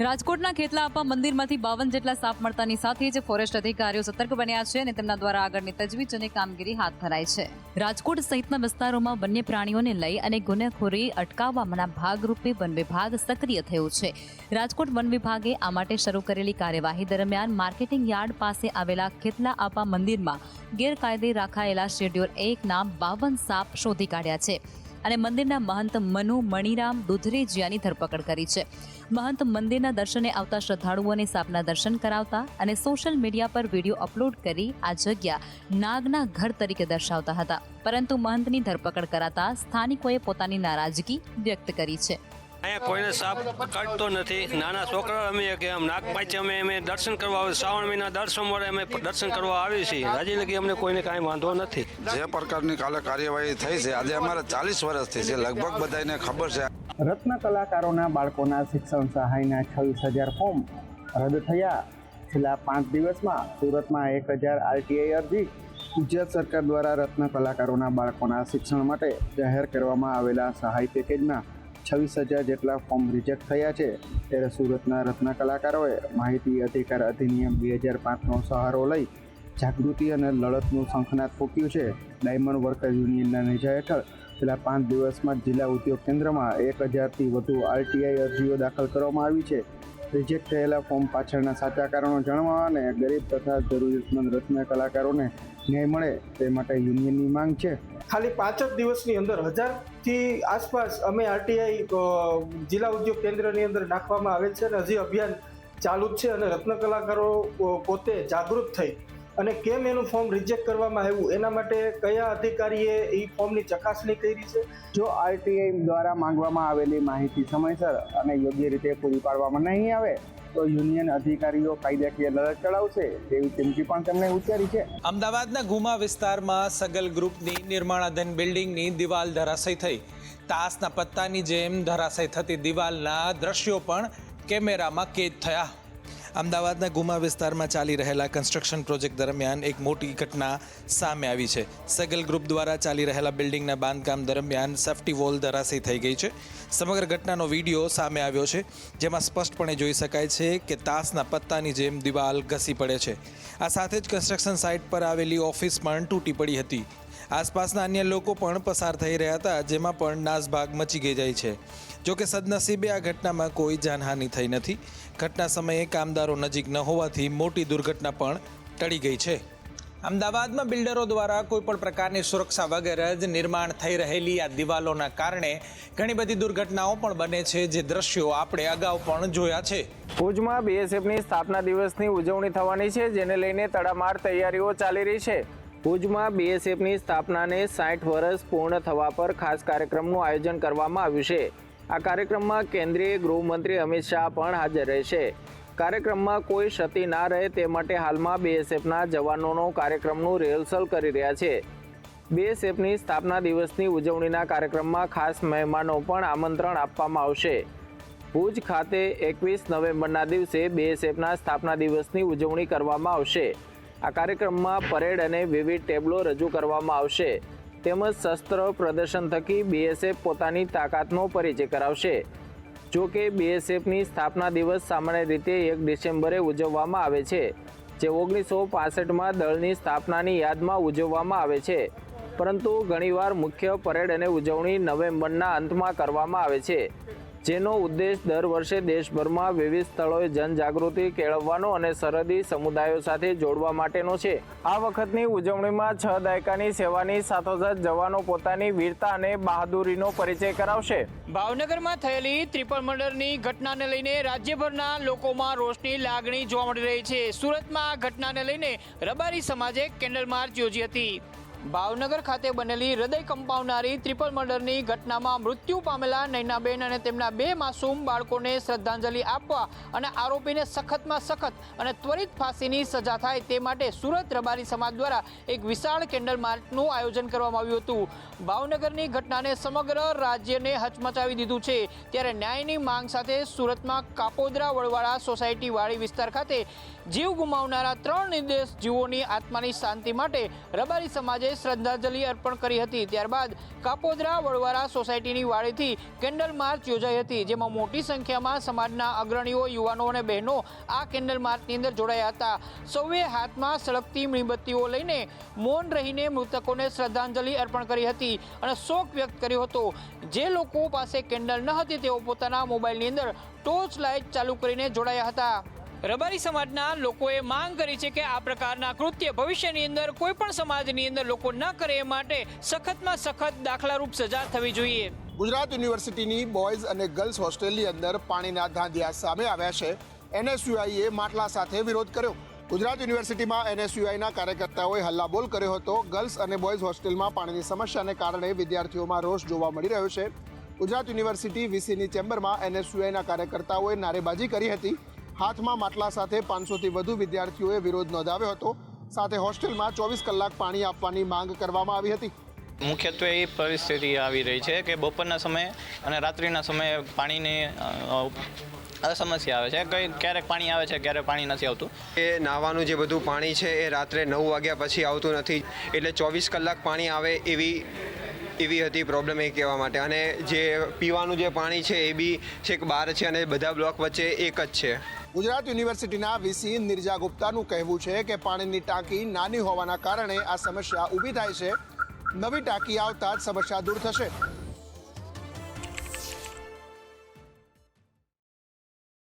રાજકોટના ખેતલા આપા મંદિરમાંથી 52 જેટલા સાપ મળતાની સાથે જ ફોરેસ્ટ અધિકારીઓ સતર્ક બન્યા છે અને તેમના દ્વારા આગળની તજવીજ અને કામગીરી હાથ ધરાઈ છે. રાજકોટ સહિતના વિસ્તારોમાં વન્ય પ્રાણીઓને લઈ અને ગુનેખોરી અટકાવવાના ભાગરૂપે વન વિભાગ સક્રિય થયું છે. રાજકોટ વન વિભાગે આ માટે શરૂ કરેલી કાર્યવાહી દરમિયાન માર્કેટિંગ યાર્ડ પાસે આવેલા ખેતલા આપા મંદિરમાં ગેરકાયદે રાખાયેલા શેડ્યુલ 1 ના 52 સાપ શોધી કાઢ્યા છે અને મંદિરના મહંત મનુ મણિરામ દુધરેજિયાની ધરપકડ કરી છે. મહંત મંદિરના દર્શને આવતા શ્રદ્ધાળુઓને સાપના દર્શન કરાવતા અને સોશિયલ મીડિયા પર વિડીયો અપલોડ કરી આ જગ્યા નાગના ઘર તરીકે દર્શાવતા હતા, પરંતુ મહંતની ધરપકડ કરાતા સ્થાનિકોએ પોતાની નારાજગી વ્યક્ત કરી છે. અહીંયા કોઈને સાપ કાઢતો નથી. નાના છોકરા અમે કે આમ નાગપાંચે અમે દર્શન કરવા આવે, શ્રાવણ મહિના દર સોમવારે અમે દર્શન કરવા આવીએ છીએ. હજી લગી અમને કોઈને કાંઈ વાંધો નથી. જે પ્રકારની કાલે કાર્યવાહી થઈ છે, આજે અમારે 40 વર્ષથી છે, લગભગ બધાને ખબર છે. રત્ન કલાકારોના બાળકોના શિક્ષણ સહાયના 26,000 ફોર્મ રદ થયા. છેલ્લા 5 દિવસમાં સુરતમાં 1,000 RTI અરજી. ગુજરાત સરકાર દ્વારા રત્ન કલાકારોના બાળકોના શિક્ષણ માટે જાહેર કરવામાં આવેલા સહાય પેકેજના 26,000 જેટલા ફોર્મ રિજેક્ટ થયા છે. ત્યારે સુરતના રત્ન કલાકારોએ માહિતી અધિકાર અધિનિયમ 2005નો સહારો લઈ જાગૃતિ અને લડતનું શંખનાદ ફૂંક્યું છે. ડાયમંડ વર્કર યુનિયનના નેજા હેઠળ છેલ્લા 5 દિવસમાં જિલ્લા ઉદ્યોગ કેન્દ્રમાં 1,000થી વધુ RTI અરજીઓ દાખલ કરવામાં આવી છે. રિજેક્ટ થયેલા ફોર્મ પાછળના સાચા કારણો જાણવા અને ગરીબ તથા જરૂરિયાતમંદ રત્ન કલાકારોને ન્યાય મળે તે માટે યુનિયનની માંગ છે. ખાલી 5 જ દિવસની અંદર 1000થી આસપાસ અમે RTI જિલ્લા ઉદ્યોગ કેન્દ્રની અંદર નાખવામાં આવેલ છે અને હજી અભિયાન ચાલુ જ છે. અને રત્ન કલાકારો પોતે જાગૃત થઈ અને કેમ એનું ફોર્મ રિજેક્ટ કરવામાં આવ્યું, એના માટે કયા અધિકારીએ એ ફોર્મની ચકાસણી કરી છે. જો RTI દ્વારા માંગવામાં આવેલી માહિતી સમયસર અને યોગ્ય રીતે પૂરી પાડવામાં નહીં આવે તો યુનિયન અધિકારીઓ કાયદાકીય લડત ચલાવશે તેવી ચીમકી પણ તેમણે ઉચ્ચારી છે. અમદાવાદના ગુમા વિસ્તારમાં સગલ ગ્રુપની નિર્માણાધીન બિલ્ડિંગની દિવાલ ધરાશયી થઈ. તાસના પત્તાની જેમ ધરાશયી થતી દિવાલના દ્રશ્યો પણ કેમેરામાં કેદ થયા. અમદાવાદના ગુમા વિસ્તારમાં ચાલી રહેલા કન્સ્ટ્રક્શન પ્રોજેક્ટ દરમિયાન એક મોટી ઘટના સામે આવી છે. સગલ ગ્રુપ દ્વારા ચાલી રહેલા બિલ્ડિંગના બાંધકામ દરમિયાન સેફ્ટી વોલ ધરાશયી થઈ ગઈ છે. સમગ્ર ઘટનાનો વિડીયો સામે આવ્યો છે, જેમાં સ્પષ્ટપણે જોઈ શકાય છે કે તાસના પત્તાની જેમ દિવાલ ઘસી પડે છે. આ સાથે જ કન્સ્ટ્રક્શન સાઇટ પર આવેલી ઓફિસ પણ તૂટી પડી હતી. આસપાસના અન્ય લોકો પણ પસાર થઈ રહ્યા હતા, જેમાં પણ નાસભાગ મચી ગઈ જાય છે. જોકે સદનસીબે આ ઘટનામાં કોઈ જાનહાનિ થઈ નથી. ઘટના સમયે કામદારો નજીક ન હોવાથી મોટી દુર્ઘટના પણ ટળી ગઈ છે. અમદાવાદમાં બિલ્ડરો દ્વારા કોઈપણ પ્રકારની સુરક્ષા વગર જ નિર્માણ થઈ રહેલી આ દિવાલોના કારણે ઘણી બધી દુર્ઘટનાઓ પણ બને છે, જે દ્રશ્યો આપણે અગાઉ પણ જોયા છે. ભુજમાં BSFની સ્થાપના દિવસની ઉજવણી થવાની છે, જેને લઈને તડામાર તૈયારીઓ ચાલી રહી છે. ભુજમાં BSFની સ્થાપનાને 60 વર્ષ પૂર્ણ થવા પર ખાસ કાર્યક્રમનું આયોજન કરવામાં આવ્યું છે. આ કાર્યક્રમમાં કેન્દ્રીય ગૃહમંત્રી અમિત શાહ પણ હાજર રહેશે. કાર્યક્રમમાં કોઈ ક્ષતિ ના રહે તે માટે હાલમાં BSFના જવાનોનો કાર્યક્રમનું રિહર્સલ કરી રહ્યા છે. BSFની સ્થાપના દિવસની ઉજવણીના કાર્યક્રમમાં ખાસ મહેમાનો પણ આમંત્રણ આપવામાં આવશે. ભુજ ખાતે 21 નવેમ્બરના દિવસે BSFના સ્થાપના દિવસની ઉજવણી કરવામાં આવશે. આ કાર્યક્રમમાં પરેડ અને વિવિધ ટેબ્લો રજૂ કરવામાં આવશે. તેમજ શસ્ત્ર પ્રદર્શન થકી BSF પોતાની તાકાતનો પરિચય કરાવશે. જો કે BSFની સ્થાપના દિવસ સામાન્ય રીતે 1 ડિસેમ્બરે ઉજવવામાં આવે છે, જે 1965માં દળની સ્થાપનાની યાદમાં ઉજવવામાં આવે છે. પરંતુ ઘણીવાર મુખ્ય પરેડ અને ઉજવણી નવેમ્બરના અંતમાં કરવામાં આવે છે, જેનો ઉદ્દેશ દર વર્ષે દેશભરમાં વિવિધ સ્થળોએ જનજાગૃતિ કેળવવાનો અને સરહદી સમુદાયો સાથે જોડવા માટેનો છે. આ વખતની ઉજવણીમાં 6 દાયકાની સેવાની સાથોસાથ જવાનો પોતાની વીરતા અને બહાદુરીનો પરિચય કરાવશે. ભાવનગરમાં થયેલી ટ્રિપલ મર્ડરની ઘટનાને લઈને રાજ્યભરના લોકોમાં રોષની લાગણી જોવા મળી રહી છે. સુરતમાં આ ઘટનાને લઈને રબારી સમાજે કેન્ડલ માર્ચ યોજી હતી. ભાવનગર ખાતે બનેલી હૃદય કંપાવનારી ટ્રિપલ મર્ડરની ઘટનામાં મૃત્યુ પામેલા નૈનાબેન અને તેમના 2 માસૂમ બાળકોને શ્રદ્ધાંજલિ આપવા અને આરોપીને સખતમાં સખત અને ત્વરિત ફાંસીની સજા થાય તે માટે સુરત રબારી સમાજ દ્વારા એક વિશાળ કેન્ડલ માર્ચનું આયોજન કરવામાં આવ્યું હતું. ભાવનગરની ઘટનાને સમગ્ર રાજ્યને હચમચાવી દીધું છે. ત્યારે ન્યાયની માંગ સાથે સુરતમાં કાપોદરા વડવાળા સોસાયટી વાડી વિસ્તાર ખાતે જીવ ગુમાવનારા 3 નિર્દોષ જીવોની આત્માની શાંતિ માટે રબારી સમાજે શ્રદ્ધાંજલિ અર્પણ કરી હતી. ત્યારબાદ કાપોદ્રા વડવારા સોસાયટીની વાડીથી કેન્ડલ માર્ચ યોજાઈ હતી, જેમાં મોટી સંખ્યામાં સમાજના અગ્રણીઓ, યુવાનો અને બહેનો આ કેન્ડલ માર્ચની અંદર જોડાયા હતા. સૌએ હાથમાં સળગતી મીણબત્તીઓ લઈને મૌન રહીને મૃતકોને શ્રદ્ધાંજલિ અર્પણ કરી હતી અને શોક વ્યક્ત કર્યો હતો. જે લોકો પાસે કેન્ડલ ન હતી તેઓ પોતાના મોબાઈલની અંદર ટોર્ચ લાઇટ ચાલુ કરીને જોડાયા હતા. રબારી સમાજના લોકોએ માંગ કરી છે કે આ પ્રકારના કૃત્ય ભવિષ્યની અંદર કોઈ પણ સમાજની અંદર લોકો ન કરે એ માટે સખતમાં સખત દાખલારૂપ સજા થવી જોઈએ. ગુજરાત યુનિવર્સિટીની બોયઝ અને ગર્લ્સ હોસ્ટેલની અંદર પાણીના ધાંધિયા સામે આવ્યા છે. NSUIએ માટલા સાથે વિરોધ કર્યો. ગુજરાત યુનિવર્સિટીમાં NSUIના કાર્યકર્તાઓએ હલ્લાબોલ કર્યો હતો. ગર્લ્સ અને બોયઝ હોસ્ટેલમાં પાણીની સમસ્યાને કારણે વિદ્યાર્થીઓમાં રોષ જોવા મળી રહ્યો છે. ગુજરાત યુનિવર્સિટી VCની ચેમ્બરમાં NSUIના કાર્યકર્તાઓએ નારેબાજી કરી હતી. હાથમાં માટલા સાથે 500થી વધુ વિદ્યાર્થીઓએ વિરોધ નોંધાવ્યો હતો. સાથે હોસ્ટેલમાં 24 કલાક પાણી આપવાની માંગ કરવામાં આવી હતી. મુખ્યત્વે એ પરિસ્થિતિ આવી રહી છે કે બપોરના સમયે અને રાત્રિના સમયે પાણીની સમસ્યા આવે છે. ક્યારેક પાણી આવે છે, ક્યારેક પાણી નથી આવતું. એ નાહવાનું જે બધું પાણી છે એ રાત્રે 9 વાગ્યા પછી આવતું નથી, એટલે 24 કલાક પાણી આવે એવી હતી પ્રોબ્લેમ એ કહેવા માટે. અને જે પીવાનું જે પાણી છે એ બી છેક બહાર છે અને બધા બ્લોક વચ્ચે એક જ છે. ગુજરાત યુનિવર્સિટીના VC નિર્જા ગુપ્તાનું કહેવું છે કે પાણીની ટાંકી નાની હોવાના કારણે આ સમસ્યા ઊભી થાય છે. નવી ટાંકી આવતા જ સમસ્યા દૂર થશે.